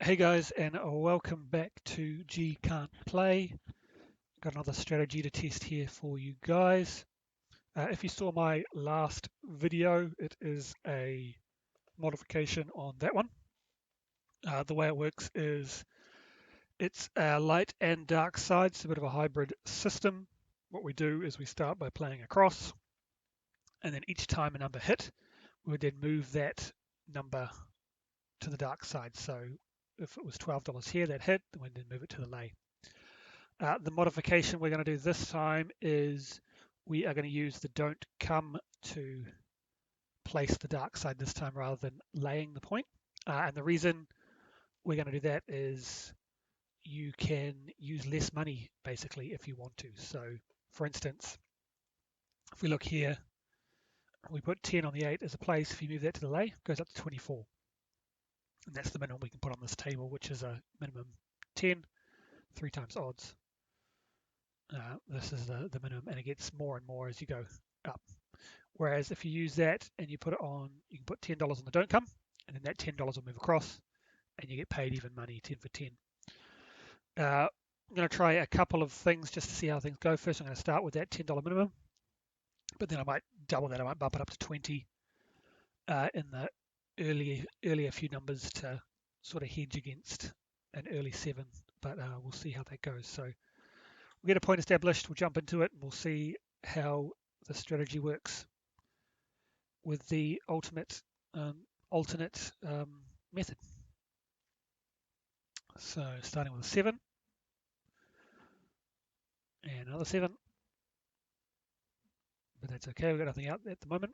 Hey guys, and welcome back to G Can't Play. Got another strategy to test here for you guys. If you saw my last video, it is a modification on that one. The way it works is it's a light and dark side, it's a bit of a hybrid system. What we do is we start by playing across, and then each time a number hit, we would then move that number to the dark side. So if it was $12 here, that hit, then we'd then move it to the lay. The modification we're going to do this time is we are going to use the don't come to place the dark side this time rather than laying the point. And the reason we're going to do that is you can use less money basically if you want to. So for instance, if we look here, we put 10 on the 8 as a place. If you move that to the lay, it goes up to 24. And that's the minimum we can put on this table, which is a minimum 10, 3 times odds. This is the minimum, and it gets more and more as you go up. Whereas if you use that and you put it on, you can put $10 on the don't come, and then that $10 will move across, and you get paid even money, 10 for 10. I'm going to try a couple of things just to see how things go. First, I'm going to start with that $10 minimum, but then I might double that. I might bump it up to 20 in the earlier few numbers to sort of hedge against an early 7, but we'll see how that goes. So we'll get a point established, we'll jump into it, and we'll see how the strategy works with the alternate method. So starting with a 7 and another 7, but that's okay, we've got nothing out at the moment.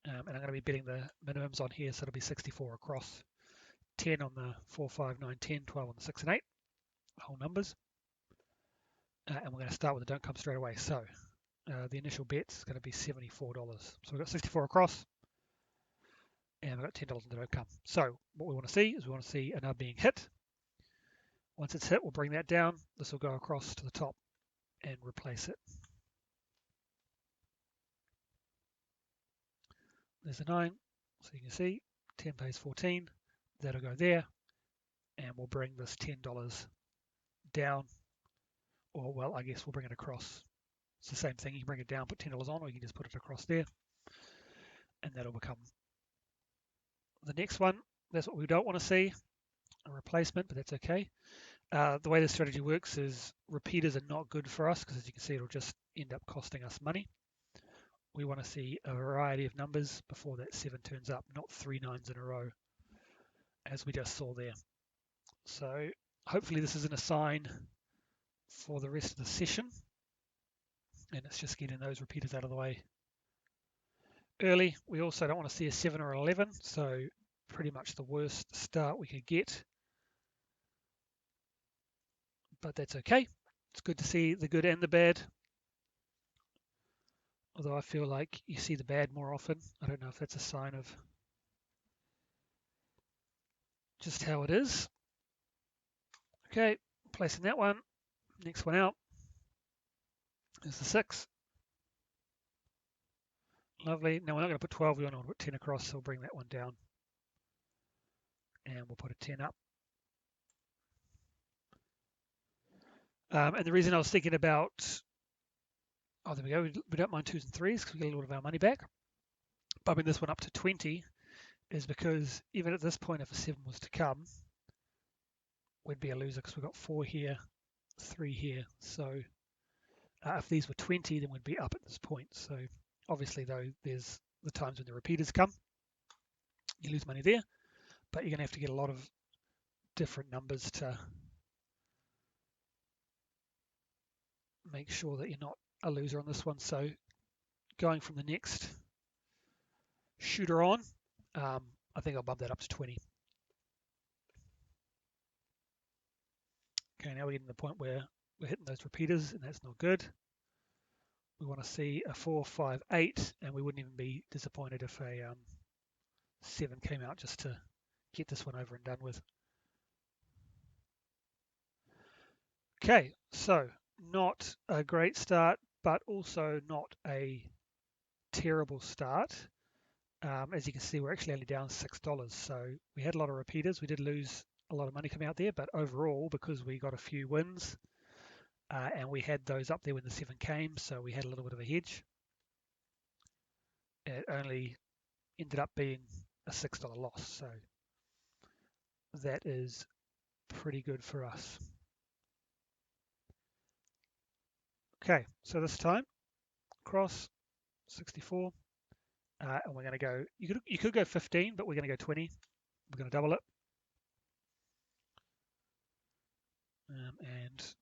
And I'm going to be betting the minimums on here, so it'll be 64 across, 10 on the 4, 5, 9, 10, 12 on the 6 and 8, whole numbers. And we're going to start with the don't come straight away. So the initial bet's going to be $74. So we've got 64 across, and we've got $10 on the don't come. So what we want to see is we want to see a nub being hit. Once it's hit, we'll bring that down. This will go across to the top and replace it. There's a 9, so you can see 10 pays 14. That'll go there, and we'll bring this $10 down, or well, I guess we'll bring it across. It's the same thing. You can bring it down, put $10 on, or you can just put it across there, and that'll become the next one. That's what we don't want to see, a replacement, but that's okay. The way the strategy works is repeaters are not good for us because, as you can see, it'll just end up costing us money. We want to see a variety of numbers before that 7 turns up, not 3 9s in a row, as we just saw there. So hopefully this isn't a sign for the rest of the session, and it's just getting those repeaters out of the way early. We also don't want to see a 7 or 11, so pretty much the worst start we could get, but that's okay. It's good to see the good and the bad, although I feel like you see the bad more often. I don't know if that's a sign of just how it is. Okay, placing that one. Next one out is the 6. Lovely. Now we're not going to put 12, we want to put 10 across, so we'll bring that one down. And we'll put a 10 up. And the reason I was thinking about, oh, there we go, we don't mind 2s and 3s because we get a lot of our money back. Bumping this one up to 20 is because even at this point, if a 7 was to come, we'd be a loser because we've got 4 here, 3 here. So if these were 20, then we'd be up at this point. So obviously, though, there's the times when the repeaters come, you lose money there, but you're going to have to get a lot of different numbers to make sure that you're not a loser on this one. So going from the next shooter on, I think I'll bump that up to 20. Okay, now we're getting to the point where we're hitting those repeaters, and that's not good. We want to see a 4, 5, 8, and we wouldn't even be disappointed if a 7 came out just to get this one over and done with. Okay, so not a great start, but also not a terrible start. As you can see, we're actually only down $6. So we had a lot of repeaters. We did lose a lot of money coming out there, but overall, because we got a few wins and we had those up there when the 7 came, so we had a little bit of a hedge. It only ended up being a $6 loss. So that is pretty good for us. Okay, so this time, cross 64. And we're going to go, you could go 15, but we're going to go 20. We're going to double it. And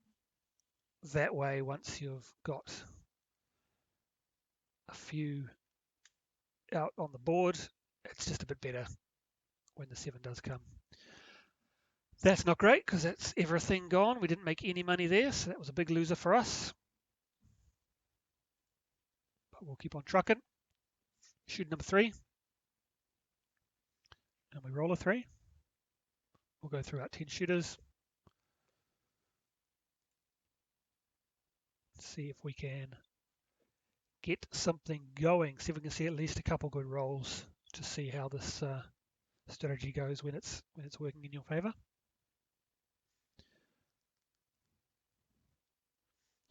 that way, once you've got a few out on the board, it's just a bit better when the 7 does come. That's not great because that's everything gone. We didn't make any money there, so that was a big loser for us. But we'll keep on trucking. Shoot number 3. And we roll a 3. We'll go through our 10 shooters. See if we can get something going. See if we can see at least a couple good rolls to see how this strategy goes when it's working in your favor.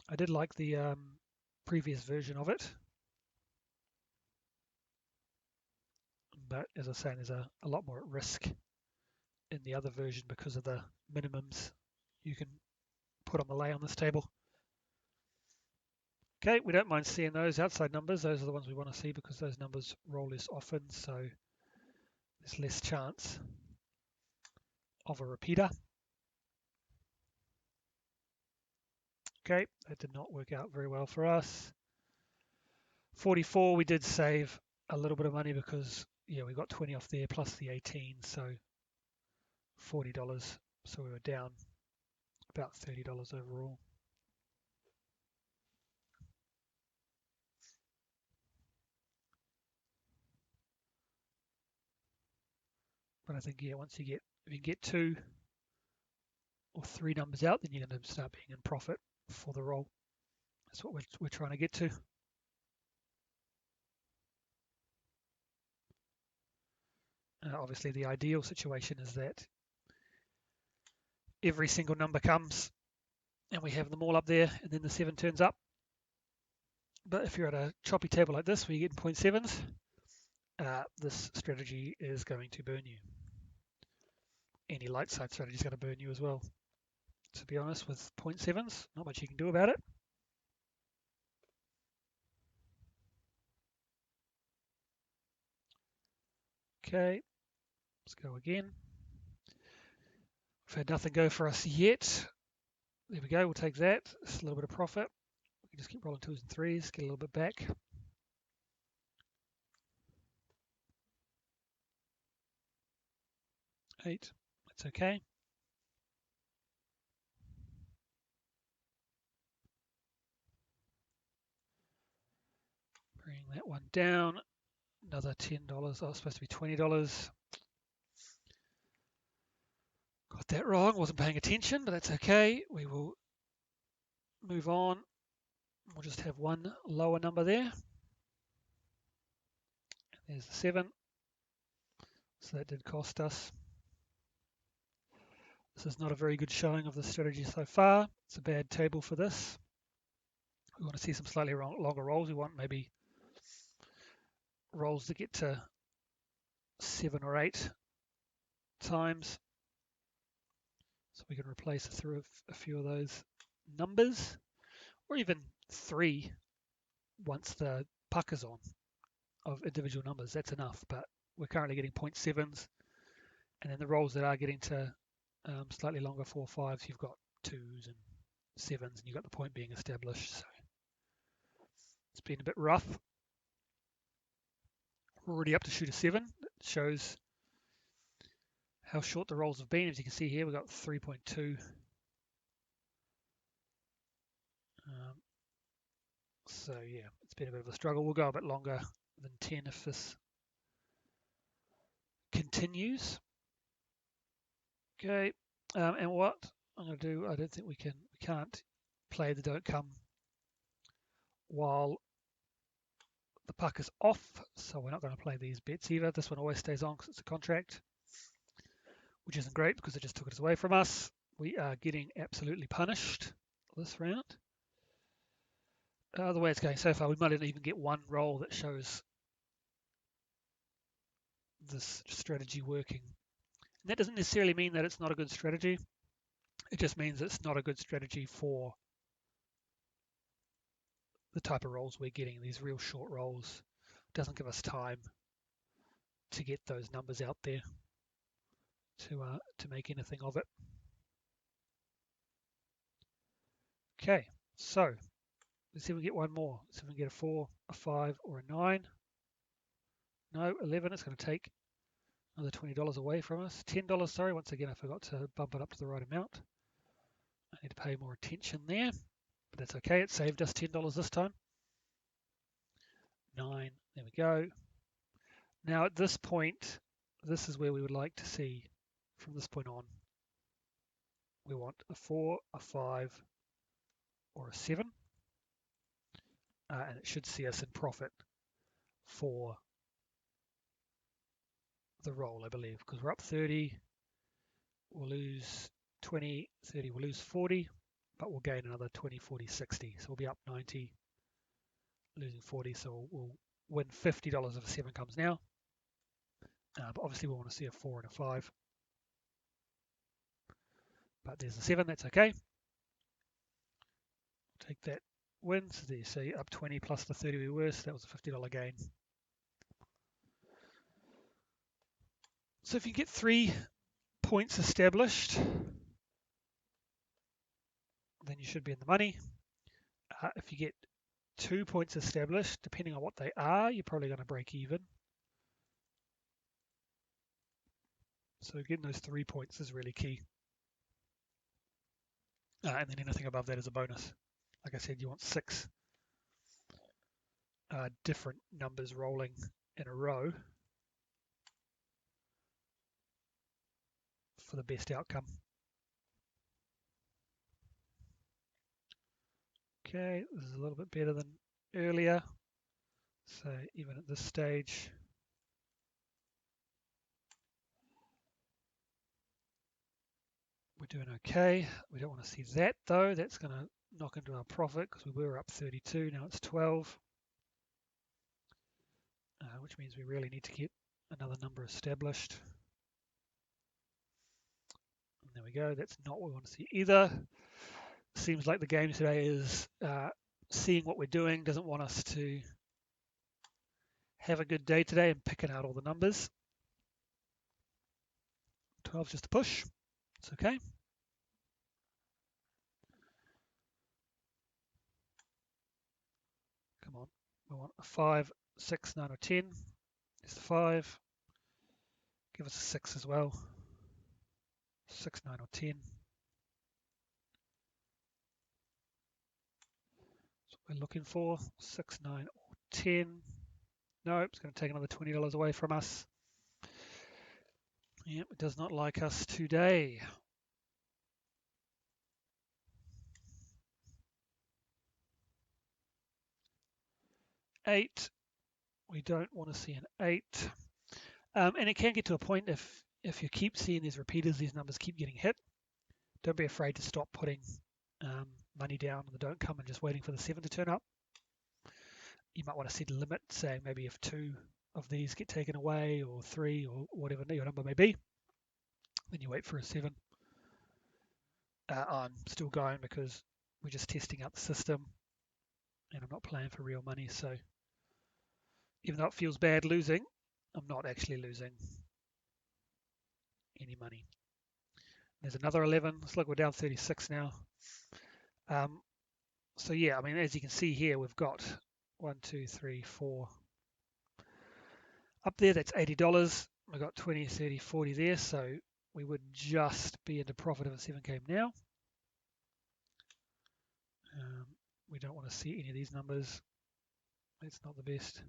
I did like the previous version of it, but as I was saying, there's a lot more at risk in the other version because of the minimums you can put on the lay on this table. Okay, we don't mind seeing those outside numbers. Those are the ones we want to see because those numbers roll less often, so there's less chance of a repeater. Okay, that did not work out very well for us. 44, we did save a little bit of money because, yeah, we got 20 off there plus the 18, so $40. So we were down about $30 overall. But I think, yeah, once if you get 2 or 3 numbers out, then you're going to start being in profit for the roll. That's what we're trying to get to. Obviously, the ideal situation is that every single number comes and we have them all up there and then the 7 turns up. But if you're at a choppy table like this where you're getting 0.7s, this strategy is going to burn you. Any light side strategy is going to burn you as well. To be honest, with 0.7s, not much you can do about it. Okay, let's go again. We've had nothing go for us yet. There we go, we'll take that. It's a little bit of profit. We can just keep rolling 2s and 3s, get a little bit back. $8, that's okay. Bring that one down. Another $10. Oh, it's supposed to be $20. Got that wrong, wasn't paying attention, but that's okay. We will move on. We'll just have one lower number there. There's the 7. So that did cost us. This is not a very good showing of the strategy so far. It's a bad table for this. We want to see some slightly longer rolls. We want maybe rolls to get to 7 or 8 times. So we can replace through a few of those numbers, or even 3 once the puck is on of individual numbers. That's enough, but we're currently getting 0.7s, and then the rolls that are getting to slightly longer 4 or 5s, you've got 2s and 7s, and you've got the point being established. So it's been a bit rough. We're already up to shoot a 7. It shows how short the rolls have been. As you can see here, we've got 3.2. So yeah, it's been a bit of a struggle. We'll go a bit longer than 10 if this continues. Okay, and what I'm going to do, I don't think we can't play the don't come while the puck is off, so we're not going to play these bets either. This one always stays on because it's a contract, which isn't great because it just took it away from us. We are getting absolutely punished this round. The way it's going so far, we might even get one roll that shows this strategy working. And that doesn't necessarily mean that it's not a good strategy. It just means it's not a good strategy for the type of rolls we're getting, these real short rolls. It doesn't give us time to get those numbers out there to make anything of it. Okay, so let's see if we get one more. Let's see if we can get a 4, a 5, or a 9. No, 11. It's going to take another $20 away from us. $10, sorry. Once again, I forgot to bump it up to the right amount. I need to pay more attention there, but that's okay. It saved us $10 this time. 9. There we go. Now at this point, this is where we would like to see from this point on. We want a 4, a 5, or a 7. And it should see us in profit for the roll, I believe, because we're up 30. We'll lose 20, 30, we'll lose 40, but we'll gain another 20, 40, 60. So we'll be up 90, losing 40. So we'll win $50 if a 7 comes now. But obviously we want to see a 4 and a 5. But there's a 7, that's okay. Take that win. So there you see up 20 plus the 30 we were, so that was a $50 gain. So if you get 3 points established, then you should be in the money. If you get 2 points established, depending on what they are, you're probably going to break even. So getting those 3 points is really key. And then anything above that is a bonus. Like I said, you want 6 different numbers rolling in a row for the best outcome. Okay, this is a little bit better than earlier. So even at this stage, we're doing okay. We don't want to see that though. That's going to knock into our profit because we were up 32. Now it's 12, which means we really need to get another number established. And there we go. That's not what we want to see either. Seems like the game today is seeing what we're doing, doesn't want us to have a good day today and picking out all the numbers. 12 just a push. It's okay. Come on. We want a 5, 6, 9, or 10. It's the 5. Give us a 6 as well. 6, 9, or 10. That's what we're looking for. 6, 9, or 10. Nope, it's going to take another $20 away from us. Yep, it does not like us today. 8. We don't want to see an 8. And it can get to a point if you keep seeing these repeaters, these numbers keep getting hit. Don't be afraid to stop putting money down on the don't come and just waiting for the 7 to turn up. You might want to set a limit, saying maybe if 2 of these get taken away or 3 or whatever your number may be, then you wait for a 7. I'm still going because we're just testing out the system and I'm not playing for real money. So even though it feels bad losing, I'm not actually losing any money. There's another 11. Let's look, we're down 36 now. So yeah, I mean, as you can see here, we've got 1, 2, 3, 4. Up there, that's $80. We've got 20, 30, 40 there. So we would just be into profit if a 7 came now. We don't want to see any of these numbers. That's not the best.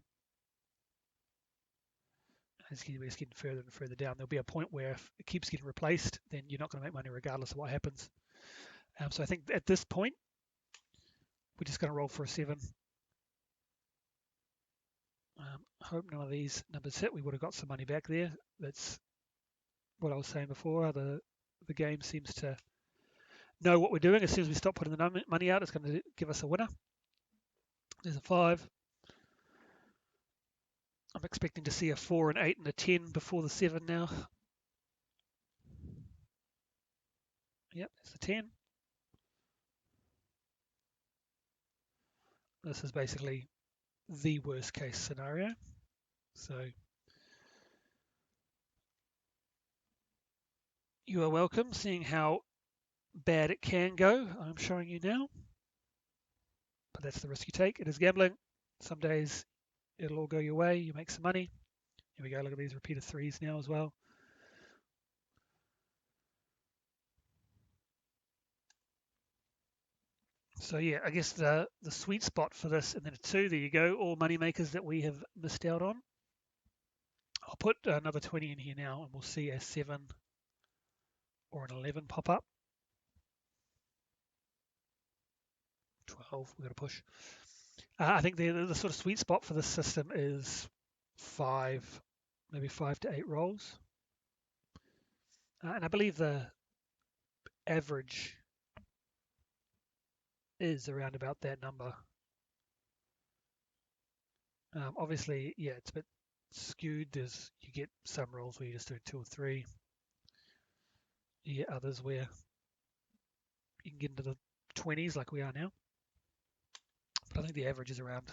As we're getting further and further down, there'll be a point where if it keeps getting replaced, then you're not going to make money regardless of what happens. So I think at this point, we're just going to roll for a 7. Hope none of these numbers hit. We would have got some money back there. That's what I was saying before. The game seems to know what we're doing. As soon as we stop putting the money out, it's going to give us a winner. There's a 5. I'm expecting to see a 4, an 8, and a 10 before the 7 now. Yep, there's a 10. This is basically the worst case scenario. So you are welcome, seeing how bad it can go. I'm showing you now. But that's the risk you take. It is gambling. Some days it'll all go your way. You make some money. Here we go. Look at these repeated 3s now as well. So yeah, I guess the sweet spot for this, and then a 2, there you go, all money makers that we have missed out on. I'll put another 20 in here now, and we'll see a 7 or an 11 pop up. 12, we've got to push. I think the sort of sweet spot for this system is 5, maybe 5 to 8 rolls. And I believe the average is around about that number. Obviously, yeah, it's a bit skewed. You get some rolls where you just do 2 or 3. You get others where you can get into the 20s like we are now. But I think the average is around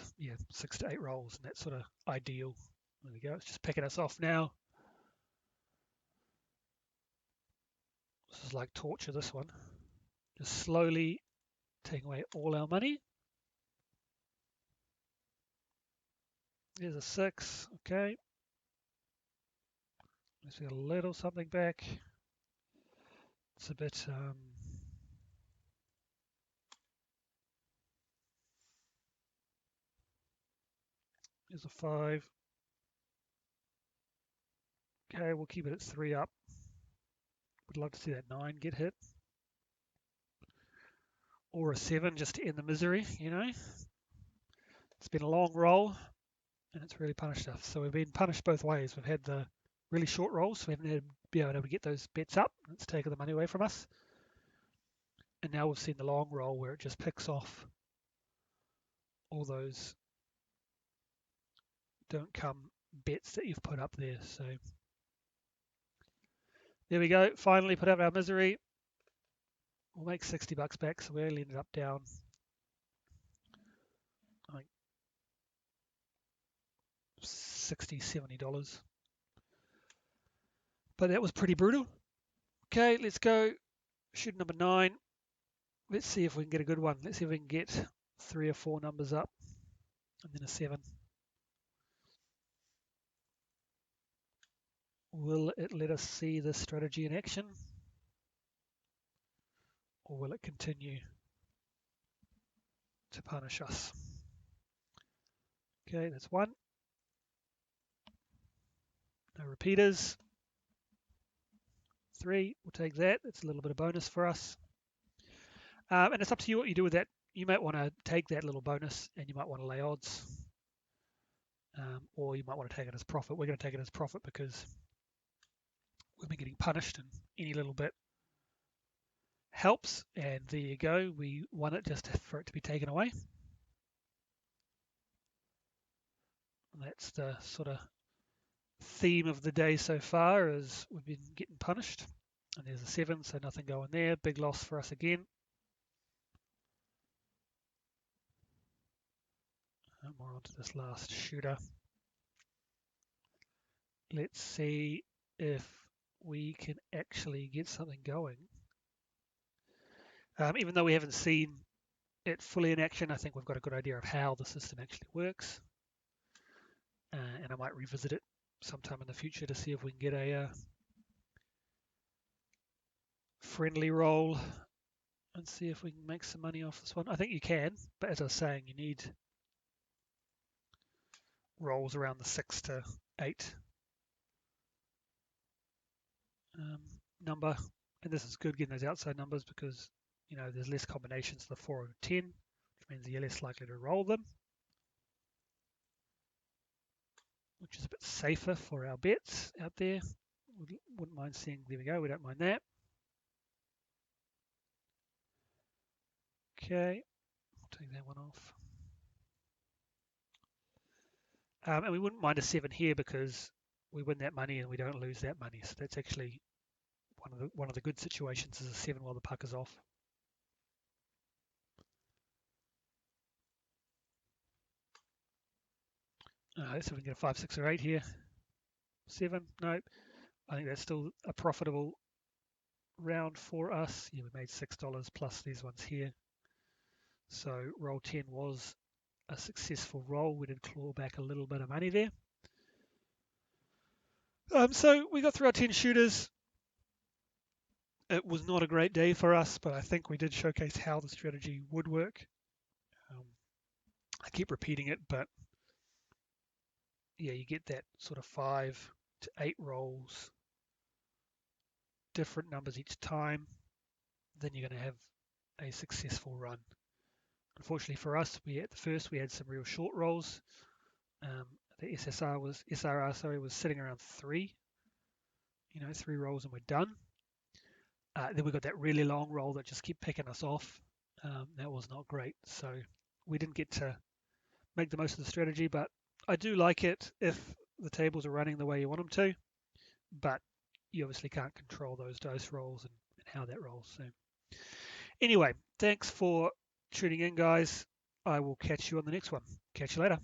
6 to 8 rolls, and that's sort of ideal. There we go. It's just picking us off now. This is like torture, this one. Just slowly taking away all our money. There's a 6. Okay. Let's get a little something back. It's a bit there's a 5. Okay, we'll keep it at 3 up. Would love to see that 9 get hit. Or a 7 just to end the misery, you know. It's been a long roll and it's really punished us. So we've been punished both ways. We've had the really short rolls, so we haven't been able to get those bets up. It's taken the money away from us. And now we've seen the long roll where it just picks off all those don't come bets that you've put up there. So there we go. Finally put out our misery. We'll make $60 back, so we only ended up down like $60, $70. But that was pretty brutal. Okay, let's go. Shoot number 9. Let's see if we can get a good one. Let's see if we can get 3 or 4 numbers up and then a 7. Will it let us see this strategy in action? Or will it continue to punish us? Okay, that's 1. No repeaters. 3, we'll take that. That's a little bit of bonus for us. And it's up to you what you do with that. You might want to take that little bonus and you might want to lay odds. Or you might want to take it as profit. We're going to take it as profit because we've been getting punished and any little bit helps. And there you go. We won it just for it to be taken away. And that's the sort of theme of the day so far, is we've been getting punished. And there's a 7, so nothing going there. Big loss for us again. And we're on to this last shooter. Let's see if we can actually get something going. Even though we haven't seen it fully in action, I think we've got a good idea of how the system actually works. And I might revisit it sometime in the future to see if we can get a friendly roll and see if we can make some money off this one. I think you can, but as I was saying, you need rolls around the 6 to 8 number. And this is good getting those outside numbers because, you know, there's less combinations of the 4 and 10, which means you're less likely to roll them. which is a bit safer for our bets out there. Wouldn't mind seeing, there we go, we don't mind that. Okay, I'll take that one off. And we wouldn't mind a 7 here because we win that money and we don't lose that money. So that's actually one of the good situations, is a 7 while the puck is off. Let's see if we can get a 5, 6, or 8 here. 7, nope. I think that's still a profitable round for us. Yeah, we made $6 plus these ones here. So roll 10 was a successful roll. We did claw back a little bit of money there. So we got through our 10 shooters. It was not a great day for us, but I think we did showcase how the strategy would work. I keep repeating it, but yeah, you get that sort of 5 to 8 rolls, different numbers each time, then you're going to have a successful run. Unfortunately for us, we had some real short rolls. The SRR was sitting around 3, 3 rolls and we're done. Then we got that really long roll that just kept picking us off. That was not great. So we didn't get to make the most of the strategy, but I do like it if the tables are running the way you want them to, but you obviously can't control those dice rolls and how that rolls. So anyway, thanks for tuning in, guys. I will catch you on the next one. Catch you later.